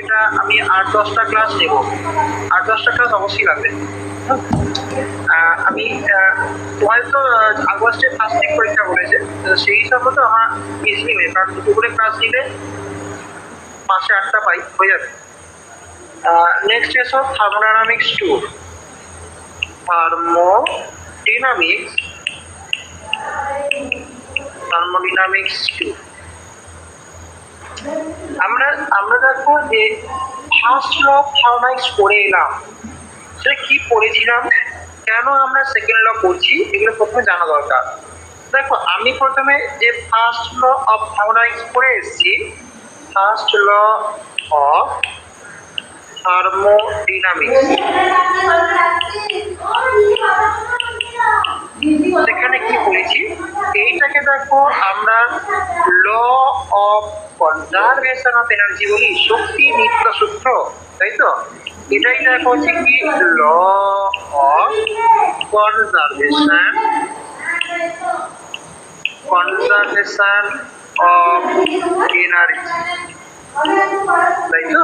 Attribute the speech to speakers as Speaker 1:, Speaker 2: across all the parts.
Speaker 1: এটা আমি 8-10টা ক্লাস নেব, 8-10টা ক্লাস অবশ্যই লাগবে। আমি হয়তো আগস্টে ফার্স্ট উইক পরীক্ষা বলেছে, সেই হিসাব মতো আমার বেশি নেবে, কারণ দুটো করে ক্লাস নিলে মাসে 8টা পাই, হয়ে যাবে। নেক্সট এসো থার্মোডাইনামিক্স 2, থার্মোডাইনামিক্স 2। আমরা দেখো যে ফার্স্ট ল অফ থার্মোডাইনামিক্স পড়ে এলাম, সে কি পড়েছিলাম, কেন আমরা সেকেন্ড ল করছি, এগুলো প্রথমে জানা দরকার। দেখো আমি প্রথমে যে ফার্স্ট ল অফ থার্মোডাইনামিক্স পড়ে এসেছি, ফার্স্ট ল অফ থার্মোডাইনামিক্স, সেখানে কি পড়েছি, এইটাকে দেখো আমরা law of conservation of energy বলি, শক্তি নিত্য সূত্র, তাই তো। এটাই দেখো হচ্ছে কি law of conservation of energy, তাই তো।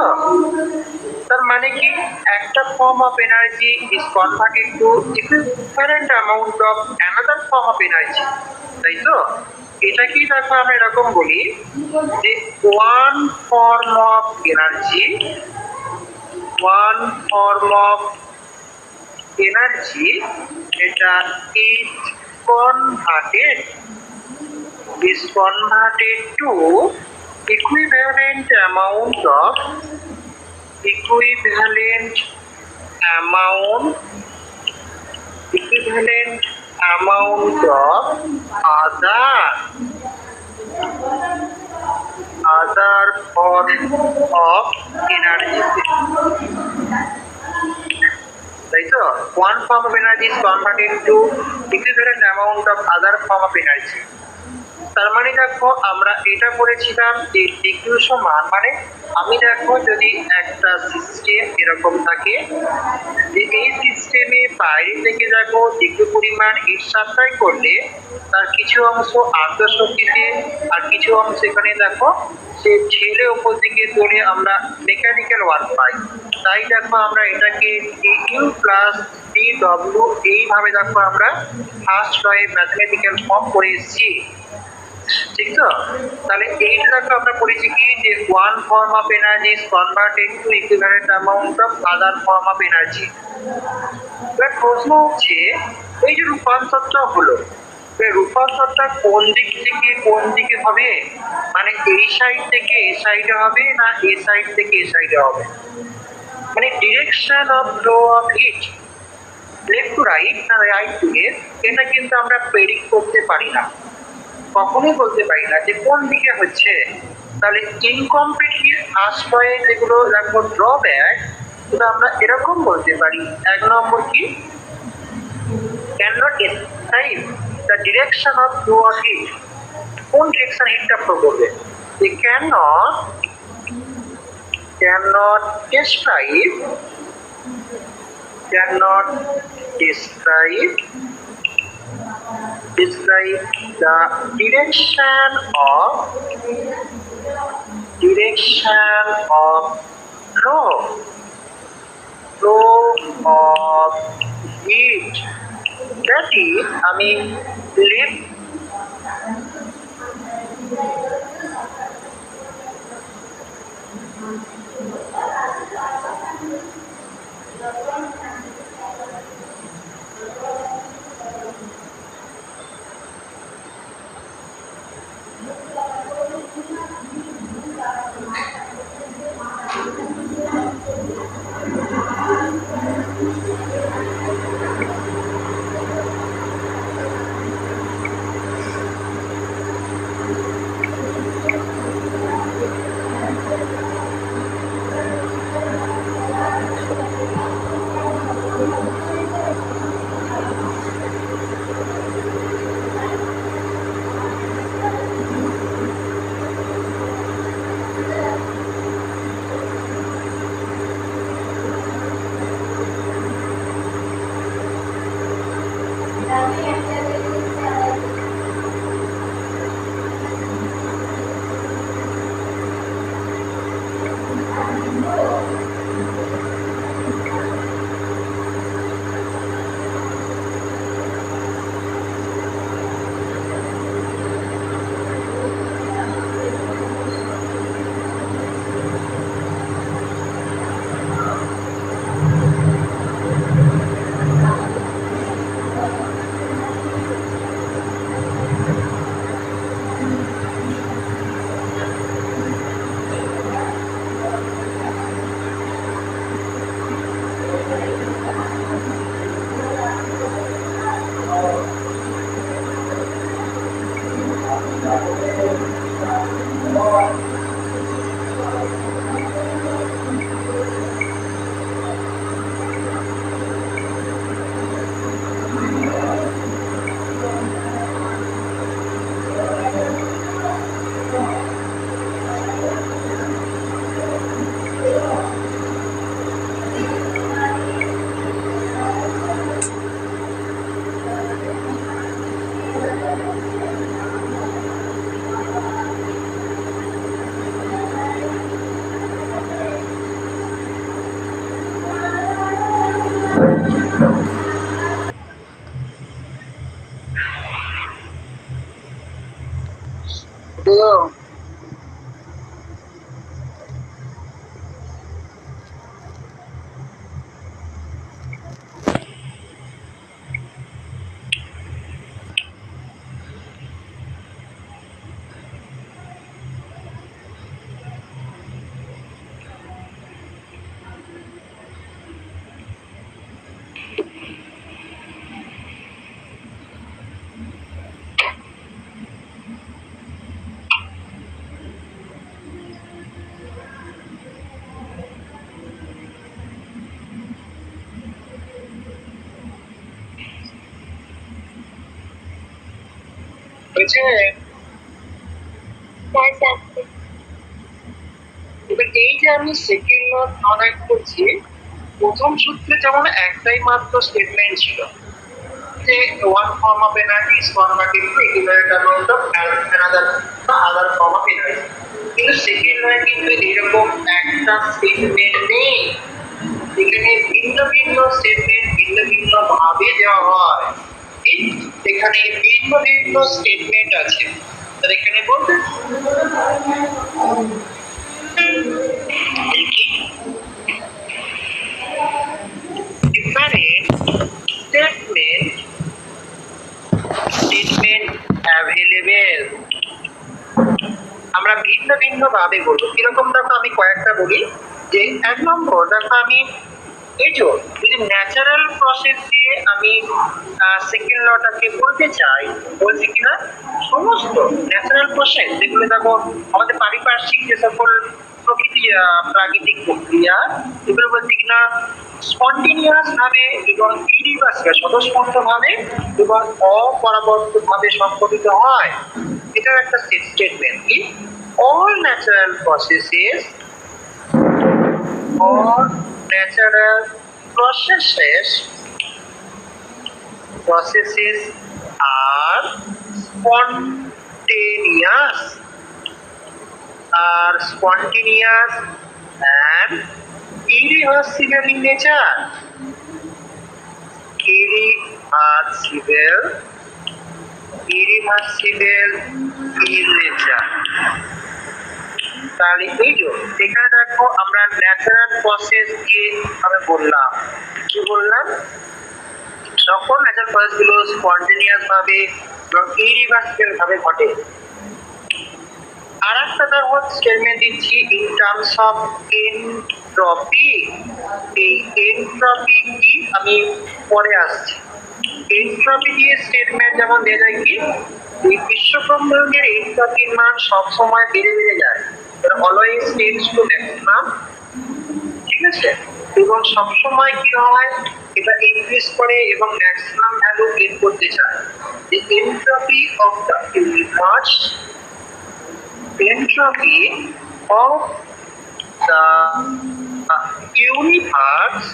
Speaker 1: তার মানে কি, একটা form of energy is converted to different amount of another form of energy, তাই তো। এটা কি দেখো আমরা এরকম বলি যে ওয়ান ফর্ম অফ এনার্জি এটা is converted to equivalent amount of other form of energy, তাই তো। one form of energy is converted to equivalent amount of other form of energy। তার মানে দেখো আমরা এটা পড়েছিলাম যে ডিকিউ সমান, মানে আমি দেখো যদি একটা সিস্টেম এরকম থাকে যে এই সিস্টেমে বাইরে থেকে দেখো ডিকিউ পরিমাণ হিট সাপ্লাই করলে তার কিছু অংশ আর্দ্র শক্তিতে আর কিছু অংশ এখানে দেখো সে ছেলে উপর দিকে তোলে, আমরা মেকানিক্যাল ওয়ার্ক পাই। তাই দেখো আমরা এটাকে ডিকিউ প্লাস ডিডব্লিউ এইভাবে দেখো আমরা ফার্স্ট লয়ে ম্যাথমেটিক্যাল ফর্ম করে এসেছি, ঠিক তো। তাহলে এইটা দেখো আমরা পড়েছি কি যে one form of energy is converted two equivalent amount of other form of energy. এবার প্রশ্ন হচ্ছে এই যে রূপান্তরটা হলো, রূপান্তরটা কোন দিক থেকে কোন দিকে হবে, মানে এই সাইড থেকে এই সাইডে হবে না এই সাইড থেকে এই সাইডে হবে, মানে direction of flow of hit left to right না রাইট টু লেফট, এটা কিন্তু আমরা প্রেডিক্ট করতে পারি না, কখনোই বলতে পারি না যে কোন দিকে হচ্ছে। তাহলে ইনকমপ্লিট হিট আশ্রয়ে যেগুলো দেখো ড্রব্যাক, সেটা আমরা এরকম বলতে পারি। এক নম্বর কি, cannot describe the direction of flow of heat, কোন ডিরেকশন হিটটা ফ্লো করবে, they cannot describe the direction of flow of heat, that is আমি left হয়েছে? এবার এই যে আমি সেকেন্ড ল নন অ্যাড করছি, প্রথম সূত্রে যেমন একটাই মাত্র স্টেটমেন্ট ছিল যে one form of energy is converted to equivalent amount of another বা other form of energy, কিন্তু সেকেন্ড লয়ে কিন্তু এরকম একটা স্টেটমেন্ট নেই। এখানে ভিন্ন ভিন্ন স্টেটমেন্ট ভিন্ন ভিন্ন ভাবে দেওয়া হয়। এখানে ভিন্ন ভিন্ন স্টেটমেন্ট আছে, তাহলে এখানে বলতে different statement available, আমরা ভিন্ন ভিন্ন ভাবে বলবো। কিরকম দেখো, আমি কয়েকটা বলি। যে এক নম্বর দেখো, আমি এই যে যদি ন্যাচারাল প্রসেস দিয়ে আমি সেকেন্ড লটাকে বলতে চাই, বলছি কিনা সমস্ত ন্যাচারাল প্রসেস যেগুলো দেখো আমাদের পারিপার্শ্বিক যে সকল প্রকৃতি প্রাকৃতিক প্রক্রিয়া, এগুলো বলছি কিনা স্পন্টেনিয়াস ভাবে এবং ইরিভার্সিবল স্বতঃস্ফূর্ত ভাবে এবং অপরাবর্ত ভাবে সংঘটিত হয়। এটার একটা স্টেটমেন্ট কি, all natural processes are spontaneous and irreversible in nature. Irreversible in nature. তাহলে এই যে এখানে দেখো আমরা ন্যাচারাল প্রসেস দিয়ে আমি বললাম, কি বললাম, সকল ন্যাচারাল প্রসেস গুলো স্পন্টেনিয়াস ভাবে এবং ইরিভার্সিবল ভাবে ঘটে। আর একটা দেখো স্টেটমেন্ট দিচ্ছি ইন টার্মস অফ এনট্রপি। এই এনট্রপি কি আমি পরে আসছি। এনট্রপি দিয়ে স্টেটমেন্ট যেমন দেওয়া যায় কি, এই বিশ্বব্রহ্মাণ্ডের এনট্রপির মান সবসময় বেড়ে বেড়ে যায়, অলওয়েজ টেন্ডস টু ম্যাক্সিমাম, ঠিক আছে, এবং সবসময় কি হয়, এটা ইনক্রিজ করে এবং ম্যাক্সিমাম ভ্যালু গেইন করতে চায়। The entropy of the universe, entropy of the universe,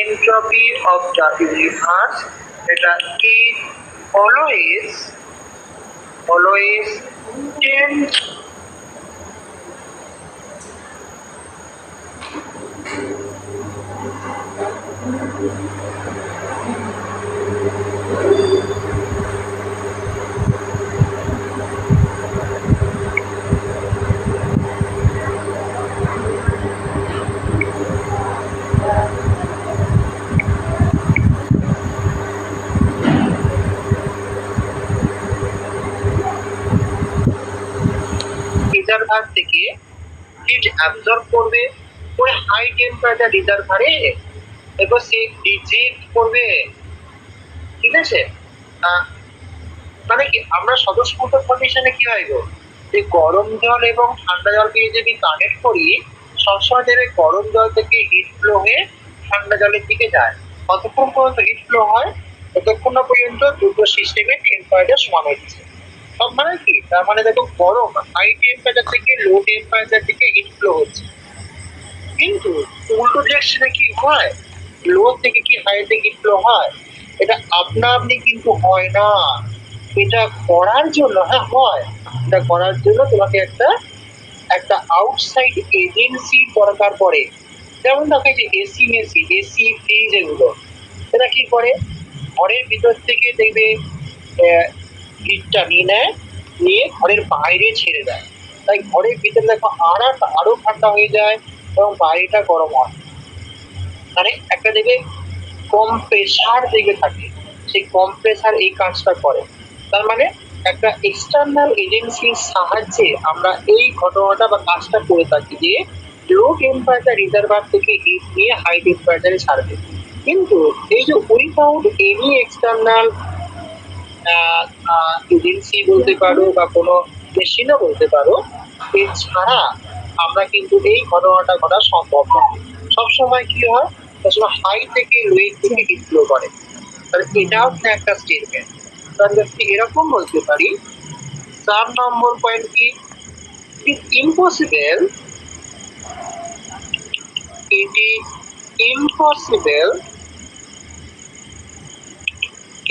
Speaker 1: entropy of the universe, এটা কি always tends রিজার্ভার থেকে হিট অ্যাবজর্ব করবে, ওই হাই টেম্পারেচার রিজার্ভারে এবার সে রিজেক্ট করবে, ঠিক আছে। মানে কি আমরা স্বতঃস্ফূর্ত কন্ডিশনে কি হয় গো, যে গরম জল এবং ঠান্ডা জলকে যদি কানেক্ট করি, সবসময় দেখবে গরম জল থেকে হিট ফ্লো হয়ে ঠান্ডা জলের দিকে যায়। কতক্ষণ পর্যন্ত হিট ফ্লো হয়, ততক্ষণ না পর্যন্ত দুটো সিস্টেমের টেম্পারেচার সমান হচ্ছে। সব মানে কি, তার মানে দেখো গরম হাই টেম্পারেচার থেকে লো টেম্পারেচার থেকে হিট ফ্লো হচ্ছে। কিন্তু উল্টো ডিরেকশনে কি হয়, লো থেকে কি হাইতে হিট ফ্লো হয়, এটা আপনা আপনি কিন্তু হয় না। এটা করার জন্য হয়, এটা করার জন্য তোমাকে একটা আউটসাইড এজেন্সির দরকার পড়ে। যেমন দেখো যে এসি মেশিন, এসি ফ্রিজ, এগুলো এরা কি করে, ঘরের ভিতর থেকে দেখবে হিটটা নিয়ে ঘরের বাইরে ছেড়ে দেয়, তাই ঘরের ভিতরে দেখো আরো ঠান্ডা হয়ে যায় এবং বাইরেটা গরম হয়। মানে একটা দেখবে কম্প্রেসার দেখবে থাকে, সেই কম্প্রেসার এই কাজটা করে। তার মানে একটা এক্সটার্নাল এজেন্সির সাহায্যে আমরা এই ঘটনাটা বা কাজটা করে থাকি, যে লো টেম্পারেচার রিজার্ভার থেকে হিট নিয়ে হাই টেম্পারেচারে ছাড়বে। কিন্তু এই যে উইথাউট এনি এক্সটার্নাল এজেন্সি বলতে পারো বা কোনো মেশিনও বলতে পারো, এছাড়া আমরা কিন্তু এই ঘটনাটা ঘটা সম্ভব না। সবসময় কি হয়, সবসময় হাই থেকে লো থেকে হিট ফ্লো করে। তাহলে এটা হচ্ছে একটা স্টেটমেন্ট। তাহলে এরকম বলতে পারি 4 নম্বর পয়েন্ট কি, ইট impossible, it is impossible,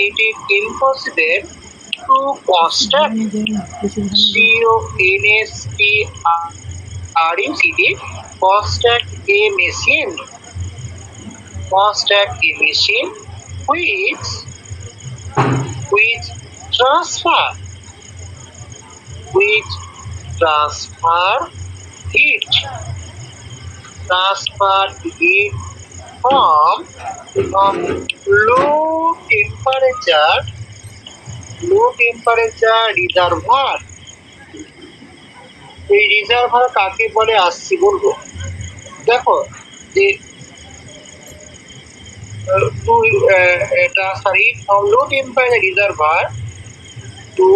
Speaker 1: it is impossible to construct construct a machine, construct a machine which transfer heat from low temperature reservoir. এই রিজার্ভার কাকে বলে আসছি বলবো। দেখো যে to transfer it from low temperature reservoir to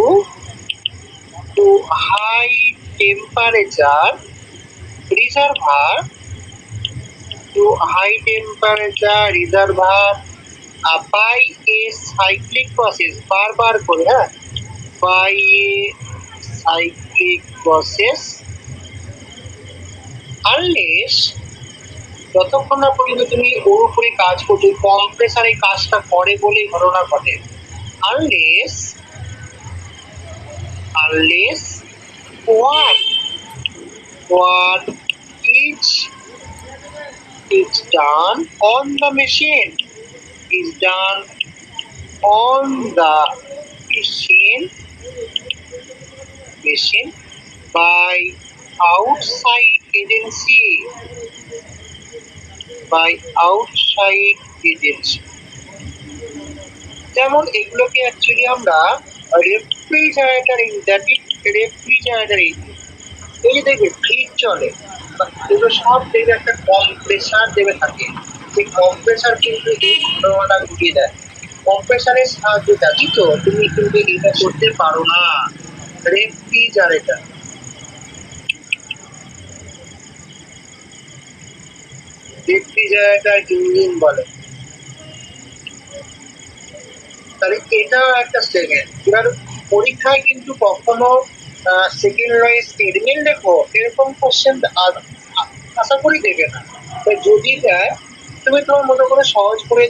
Speaker 1: high temperature reservoir by a cyclic process, বারবার করে, হ্যাঁ, by a cyclic process, unless যতক্ষণ না পর্যন্ত তুমি ওর উপরে কাজ করছো, কম্প্রেসার এই কাজটা করে বলেই ঘটনা ঘটে। unless what is done on the machine by outside agency, যেমন এগুলোকে অ্যাকচুয়ালি আমরা রেফ্রিজারেটর, এই যে দেখবে ফ্রিজ চলে, এগুলো সব দেখবে একটা কম্প্রেসার দেবে থাকে, সেই কম্প্রেসার কিন্তু এই ঘটনাটা ঘটিয়ে দেয়। কম্প্রেসারের সাহায্যে জানি তো তুমি কিন্তু এটা করতে পারো না। রেফ্রিজারেটর ইঞ্জিন বলে। তাহলে এটাও একটা সেকেন্ড। এবার পরীক্ষায় কিন্তু কখনো সেকেন্ড রয়ে স্টেটমেন্ট দেখো এরকম কোশ্চেন আশা করি দেবে না। যদি দেয় তুমি তোমার মতো করে সহজ করে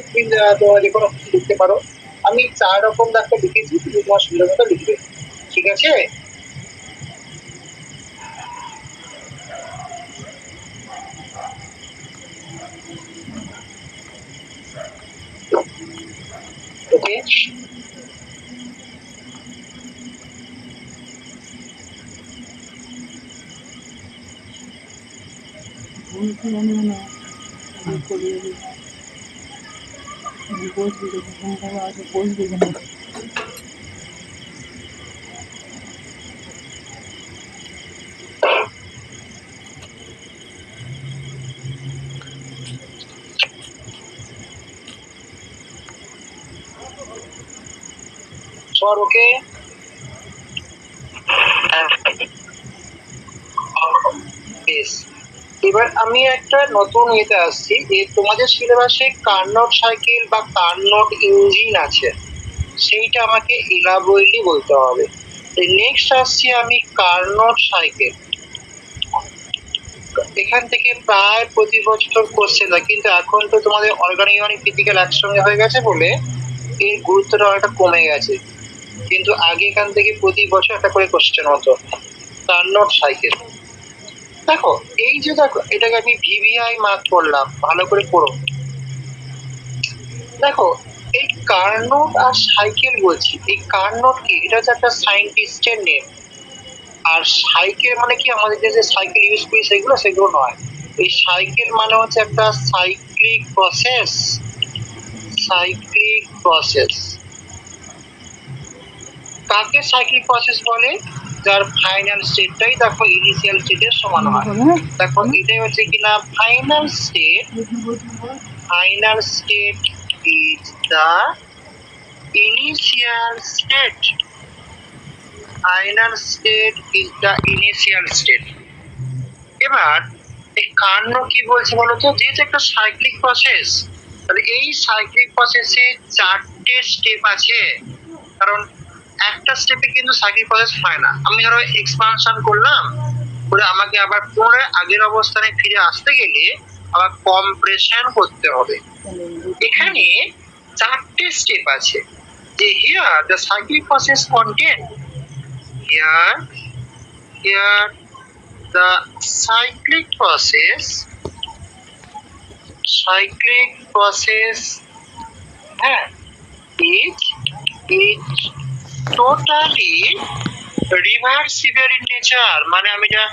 Speaker 1: তোমার যে কোনো লিখতে পারো। আমি 4 রকম একটা লিখেছি, তুমি তোমার সুবিধা মতো লিখবে, ঠিক আছে? ওকে, সর ওকে। বেশ, এবার আমি একটা নতুন ইয়েতে আসছি যে তোমাদের সিলেবাসে কার্নট সাইকেল বা কার্নট ইঞ্জিন আছে, সেইটা আমাকে ইলাবোরেটলি বলতে হবে। নেক্সট আসছি আমি কার্নট সাইকেল। এখান থেকে প্রায় প্রতি বছর কোশ্চেন হয়, কিন্তু এখন তো তোমাদের অর্গানিক ফিজিক্যাল একসঙ্গে হয়ে গেছে বলে এর গুরুত্বটা অনেকটা কমে গেছে, কিন্তু আগে এখান থেকে প্রতি বছর একটা করে কোশ্চেন হতো। কার্নট সাইকেল দেখো, এই যে দেখো এটাকে আমি ভিভিআই মার্ক করলাম, ভালো করে পড়ো। দেখো এই কার্নট আর সাইকেল বলছি, এই কার্নট কি, এটা হচ্ছে একটা সায়েন্টিস্টের নেম। আর সাইকেল মানে কি আমাদের যে সাইকেল ইউজ করি সেগুলো নয়। এই সাইকেল মানে হচ্ছে একটা সাইক্লিক প্রসেস। কাকে সাইক্লিক প্রসেস বলে? যার ফাইনাল স্টেটটাই দেখো ইনিশিয়াল স্টেটের সমান হয়। দেখো এটাই হচ্ছে কিনা final state is the initial state. এবার এই কার্ন কি বলছে বলতো, যেহেতু একটা সাইক্লিক প্রসেস, তাহলে এই সাইক্লিক প্রসেসে 4টে স্টেপ আছে। কারণ একটা স্টেপে কিন্তু সাইক্লিক প্রসেস হয় না। আমি ধরো এক্সপানশন করলাম, করে আমাকে আবার পুনরায় আগের অবস্থানে ফিরে আসতে গেলে আবার কম্প্রেশন করতে হবে। এখানে চারটে স্টেপ আছে, যে here the cyclic process contain, here the cyclic process হ্যাঁ is totally reversible in nature, মানে আমি যা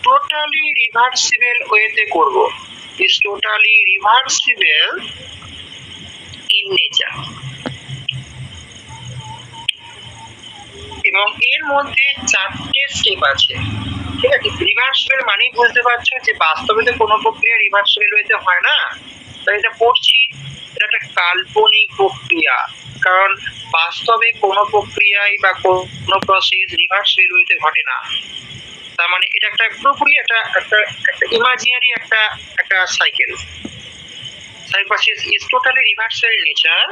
Speaker 1: টোটালি রিভার্সিবল ওয়েতে করব, is totally reversible in nature। এবং এর মধ্যে চারটে স্টেপ আছে, ঠিক আছে। রিভার্সিবল মানেই বুঝতে পারছো যে বাস্তবে তো কোনো প্রক্রিয়া রিভার্সিবল ওয়েতে হয় না, তাই এটা পড়ছি, এটা একটা কাল্পনিক প্রক্রিয়া, কারণ বাস্তবে কোনো প্রক্রিয়ায় বা কোনো প্রসেস রিভার্সিবল ওয়েতে ঘটে না। তার মানে এটা একটা পুরোপুরি একটা ইমাজিনারি একটা cycle. Cyclic process is totally reversible in nature.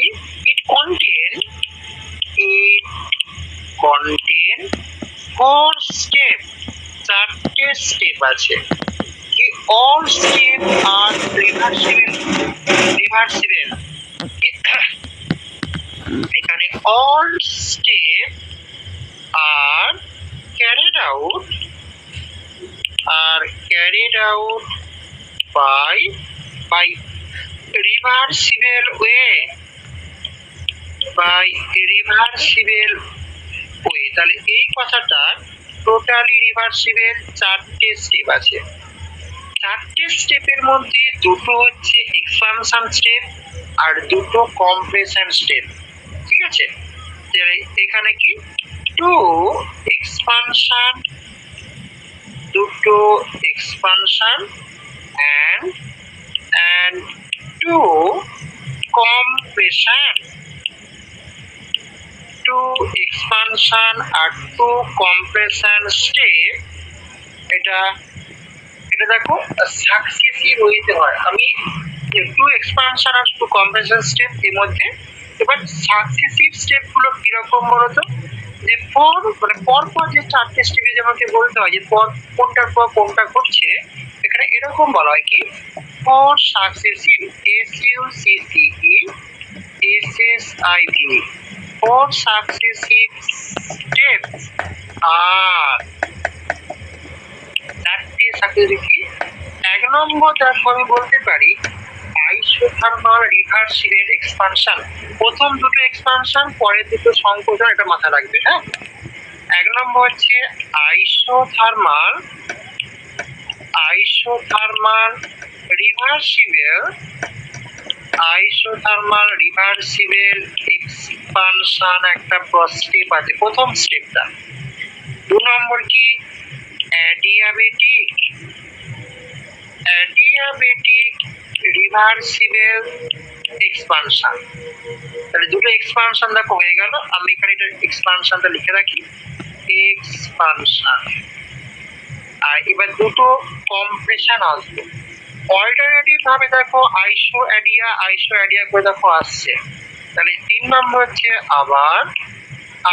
Speaker 1: It contain four step, চারটে স্টেপ আছে। All step are reversible. এখানে all step are carried out by reversible way, তাহলে এই কথাটা টোটালি রিভার্সিবল চারটে স্টেপ আছে। চারটে স্টেপের মধ্যে দুটো হচ্ছে এক্সপানশন স্টেপ আর দুটো কম্প্রেশন স্টেপ, ঠিক আছে। এখানে কি দুটো এক্সপানশন and two compression, আর two compression step। এটা দেখো সাকসেসিভ ওয়েতে হয়। আমি টু এক্সপানশন আর টু কম্প্রেশন স্টেপ এর মধ্যে, এবার সাকসেসিভ স্টেপ গুলো কিরকম বলতো, যে পরপর যে চারটে স্টেপে যেমনকে বলতে হয় যে কোনটার পর কোনটা ঘটছে, এখানে এরকম বলা হয় কি for successive SUCCESSIV, for successive step আর চারটে সাকসেসিভ। এক নম্বর দেখো আমি বলতে পারি আইসোথার্মাল রিভার্সিবল এক্সপানশন। প্রথম দুটো এক্সপানশন, পরের দুটো সংকোচন, এটা মাথায় রাখবে, হ্যাঁ। এক নম্বর হচ্ছে আইসোথার্মাল রিভার্সিবল এক্সপানশন একটা স্টেপ আছে, প্রথম স্টেপটা। দু নম্বর কি অ্যাডিয়াবেটিক রিভার্সিবল এক্সপানশন। তাহলে দুটো এক্সপানশন দেখো হয়ে গেল। আমি এখানে এটা এক্সপানশনটা লিখে রাখি, এক্সপানশন। আর এবার দুটো কম্প্রেশন আসবে। অল্টারনেটিভ ভাবে দেখো আইসো অ্যাডিয়া করে দেখো আসছে। তাহলে তিন নম্বর হচ্ছে আবার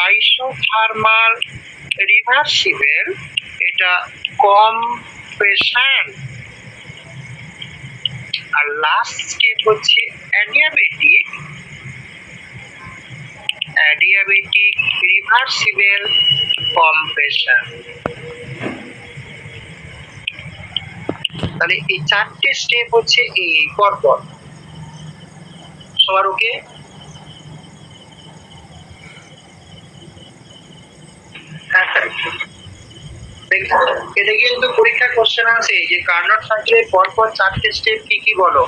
Speaker 1: আইসোথার্মাল রিভার্সিবল, এটা কম্প্রেশন। আর লাস্ট স্টেপ হচ্ছে অ্যাডিয়াবেটিক রিভার্সিবল কম্প্রেশন। তাহলে এই চারটে স্টেপ হচ্ছে এই পরপর। সবার ওকে? এটা কিন্তু পরীক্ষার কোশ্চেন আছে যে কার্নোট সাইকেলের পরপর চারটে স্টেপ কি কি বলো।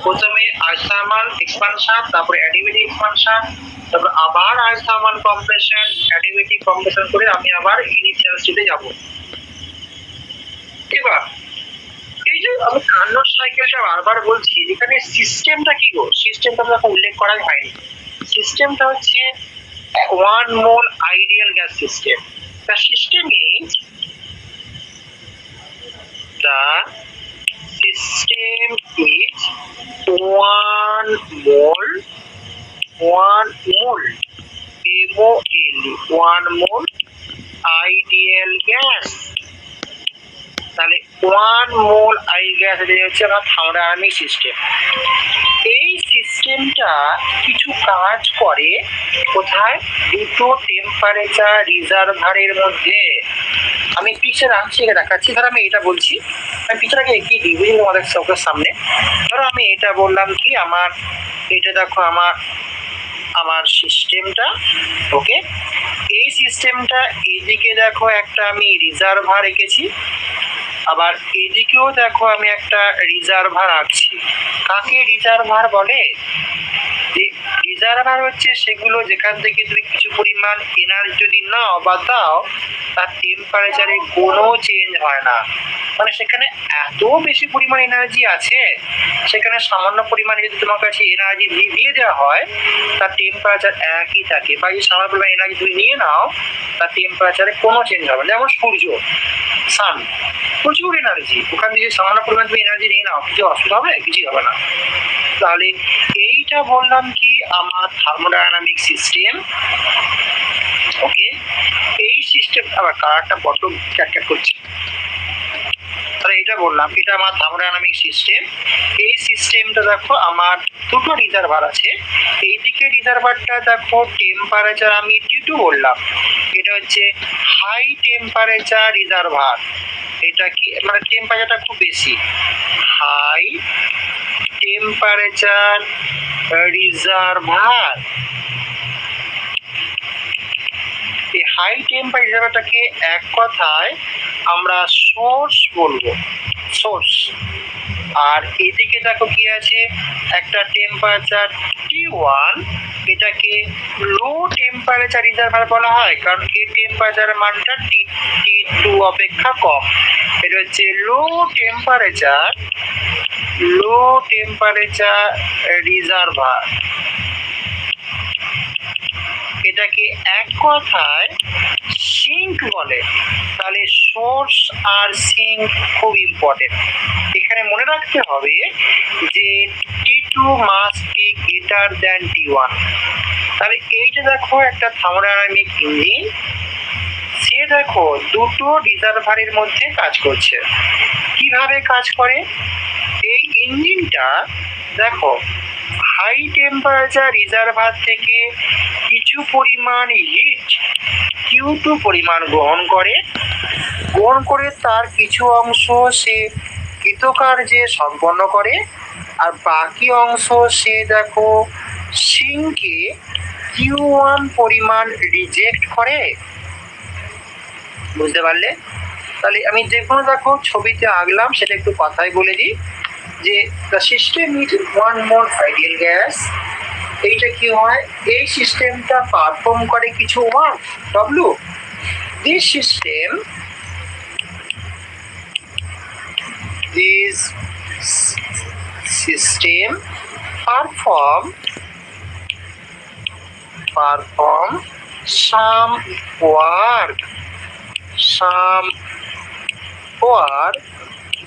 Speaker 1: প্রথমে আইসোথার্মাল এক্সপানশন, তারপরে অ্যাডিয়াবেটিক এক্সপানশন, তারপর আবার আইসোথার্মাল কম্প্রেশন, অ্যাডিয়াবেটিক কম্প্রেশন করে আমি আবার ইনিশিয়াল স্টেটে যাব। এবার এই যে আমি কার্নোট সাইকেলটা বারবার বলছি, এখানে সিস্টেমটা কি গো, সিস্টেমটা আমাকে উল্লেখ করাই হয়নি। সিস্টেমটা হচ্ছে one mole ideal gas system. The system is one mole 1 mole MOLE 1 mole ideal gas. তাহলে 1 মোল আইডিয়াল গ্যাস এটা হচ্ছে আমার থার্মোডাইনামিক সিস্টেম। এই সিস্টেমটা কিছু কাজ করে কোথায়? দুটো টেম্পারেচার রিজার্ভারের মধ্যে। আমি পিকচার আঁকছি দেখাচ্ছি। ধরো আমি এটা বলছি, আমি পিকচারটাকে এগিয়ে দিই বুঝলি তোমাদের চোখের সামনে। ধরো আমি এটা বললাম কি আমার এটা দেখো আমার সিস্টেমটা, ওকে। এই সিস্টেমটা এইদিকে দেখো একটা আমি রিজার্ভার রেখেছি, আবার এদিকেও দেখো আমি একটা রিজার্ভার আঁকছি। কাকে রিজার্ভার বলে? যে রিজার্ভার হচ্ছে সেগুলো যেখান থেকে তুমি কিছু পরিমাণ এনার্জি যদি নাও বা দাও, তার টেম্পারেচারে কোনো চেঞ্জ হয় না। মানে সেখানে এত বেশি পরিমাণ এনার্জি আছে, সেখানে সামান্য পরিমাণে যদি তোমার কাছে এনার্জি দিয়ে দেওয়া হয়, তার টেম্পারেচার একই থাকে। বা যদি সামান্য পরিমাণ এনার্জি তুমি নিয়ে নাও, তার টেম্পারেচারে কোনো চেঞ্জ হবে না। যেমন সূর্য, সান, প্রচুর এনার্জি, ওখান থেকে সামান্য পরিমাণ তুমি এনার্জি নিয়ে নাও, কিছু অসুবিধা হবে? কিছুই হবে না। তাহলে এইটা বললাম কি আমার থার্মোডাইনামিক সিস্টেম, ওকে। এই সিস্টেম আবার কালারটা বড্ড ক্যাটক্যাট করছে। তাহলে এটা বললাম এটা আমার থার্মোডাইনামিক সিস্টেম। এই সিস্টেমটা দেখো আমার দুটো রিজার্ভার আছে। এইদিকে রিজার্ভারটা দেখো টেম্পারেচার আমি T2 বললাম, এটা হচ্ছে হাই টেম্পারেচার রিজার্ভার। এটা কি মানে টেম্পারেচারটা খুব বেশি, হাই টেম্পারেচার রিজার্ভার। এই হাই টেম্পারেচার রিজার্ভারটাকে এক কথায় আমরা সোর্স বলবো, সোর্স। আর এদিকে দেখো কি আছে একটা টেম্পারেচার T1, এটাকে লো টেম্পারেচার রিজার্ভার বলা হয়, কারণ এর টেম্পারেচারের মানটা T2 অপেক্ষা কম। এটা হচ্ছে লো টেম্পারেচার রিজার্ভার। এটাকে এক কথায় সিঙ্ক বলে। তাহলে সোর্স আর সিঙ্ক খুব ইম্পর্টেন্ট। এখানে মনে রাখতে হবে যে T2 must be greater than T1। তাহলে এইটা দেখো একটা থার্মোডাইনামিক ইঞ্জিন, সে দেখো দুটো রিজার্ভারের মধ্যে কাজ করছে। কিভাবে কাজ করে? এই ইঞ্জিনটা দেখো হাই টেম্পারেচার রিজার্ভার থেকে কিছু পরিমাণ হিট Q2 পরিমাণ গ্রহণ করে তার কিছু অংশ সে কৃতকার্যে সম্পন্ন করে, আর বাকি অংশ সে দেখো সিঙ্কে Q1 পরিমাণ রিজেক্ট করে। বুঝতে পারলে? তাহলে আমি যে কোনো দেখো ছবিতে আঁকলাম সেটা একটু কথাই বলে দিই যে the system is 1 mole ideal gas. এইটা কি হয়? এই সিস্টেমটা পারফর্ম করে কিছু work W। This system perform some work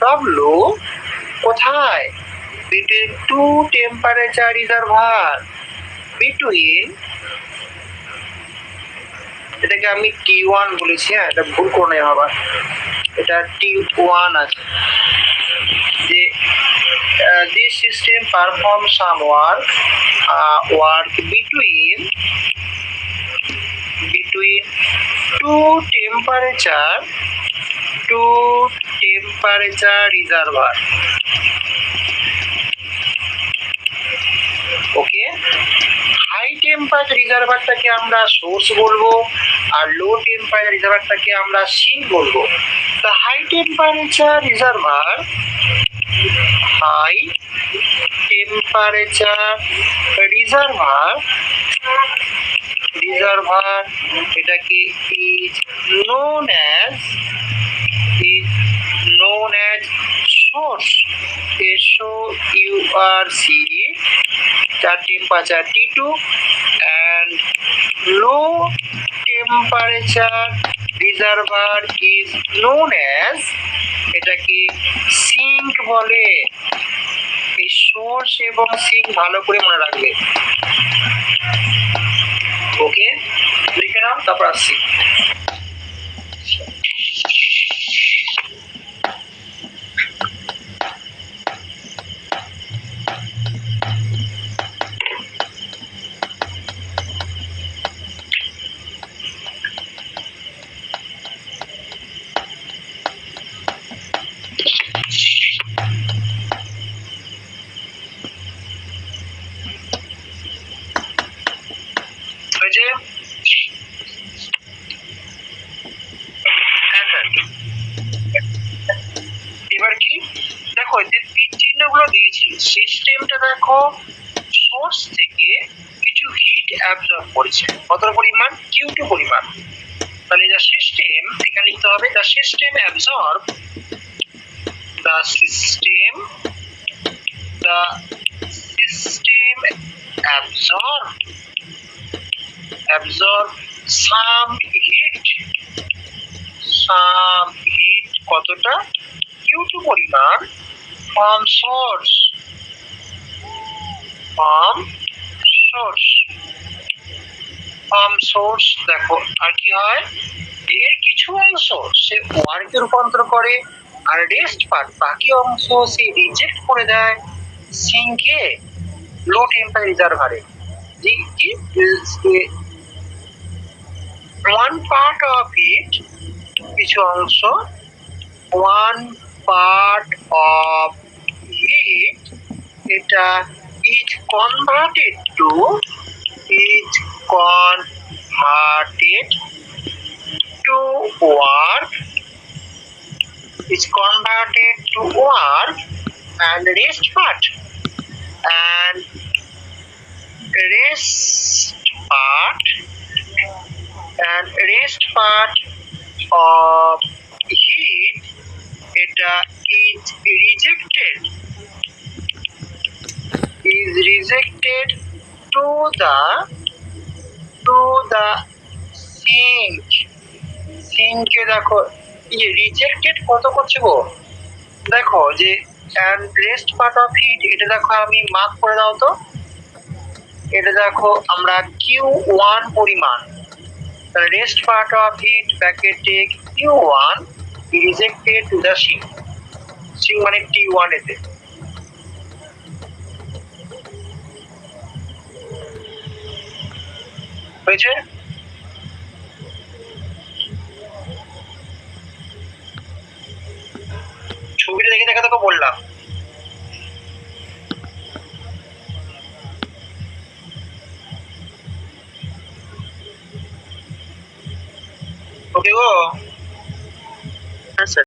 Speaker 1: W কোথায়? between two temperature reservoir, between, এটাকে আমি T1 বলেছি, হ্যাঁ এটা ভুল করে নেই আবার, এটা T1 আছে। যে this system perform some work between two temperature reservoir, okay. High temperature রিজার্ভারটাকে আমরা সোর্স বলবো, আর লো টেম্পারেচার রিজার্ভারটাকে আমরা সিঙ্ক বলবো। দ্য হাই টেম্পারেচার রিজার্ভার এটাকে is known as source, SOURC, যার temperature T2, and low temperature reservoir is known as, এটাকে sync বলে। এই source এবং সিঙ্ক ভালো করে মনে রাখবে। ওকে, লিখে নাও, তারপর আসছি। হয়েছে? এবার কি দেখো, যে তীর চিহ্নগুলো দিয়েছি, সিস্টেমটা দেখো সোর্স থেকে কিছু হিট অ্যাবজর্ব করেছে, কত পরিমাণ? Q2 পরিমাণ। তাহলে দ্য সিস্টেম, এখানে লিখতে হবে the system absorb, the system absorb some heat, কতটা? Q2 পরিমাণ ফ্রম সোর্স, দেখো আর কি হয়, এর কিছু অংশ সে ওয়ার্কে রূপান্তর করে, আর রেস্ট পার্ট, বাকি অংশ সে রিজেক্ট করে দেয় সিঙ্কে লো টেম্পারেচার রিজার্ভারে। ওয়ান পার্ট অফ ইট, কিছু অংশ, ওয়ান পার্ট অফ ইট, এটা is converted to work, and rest part of heat, এটা is rejected to the sink এ। দেখো রিজেক্টেড কত করছে গো, দেখো যে রেস্ট পার্ট অফ হিট, এটা দেখো আমি মার্ক করে দাও তো, এটা দেখো আমরা Q1 পরিমাণ, রেস্ট পার্ট অফ হিট ব্র্যাকেটে Q1 rejected to the sync মানে T1 এতে। হয়েছে? ছবিটা দেখে দেখা তোকে বললাম। ওকে গো, হ্যাঁ স্যার।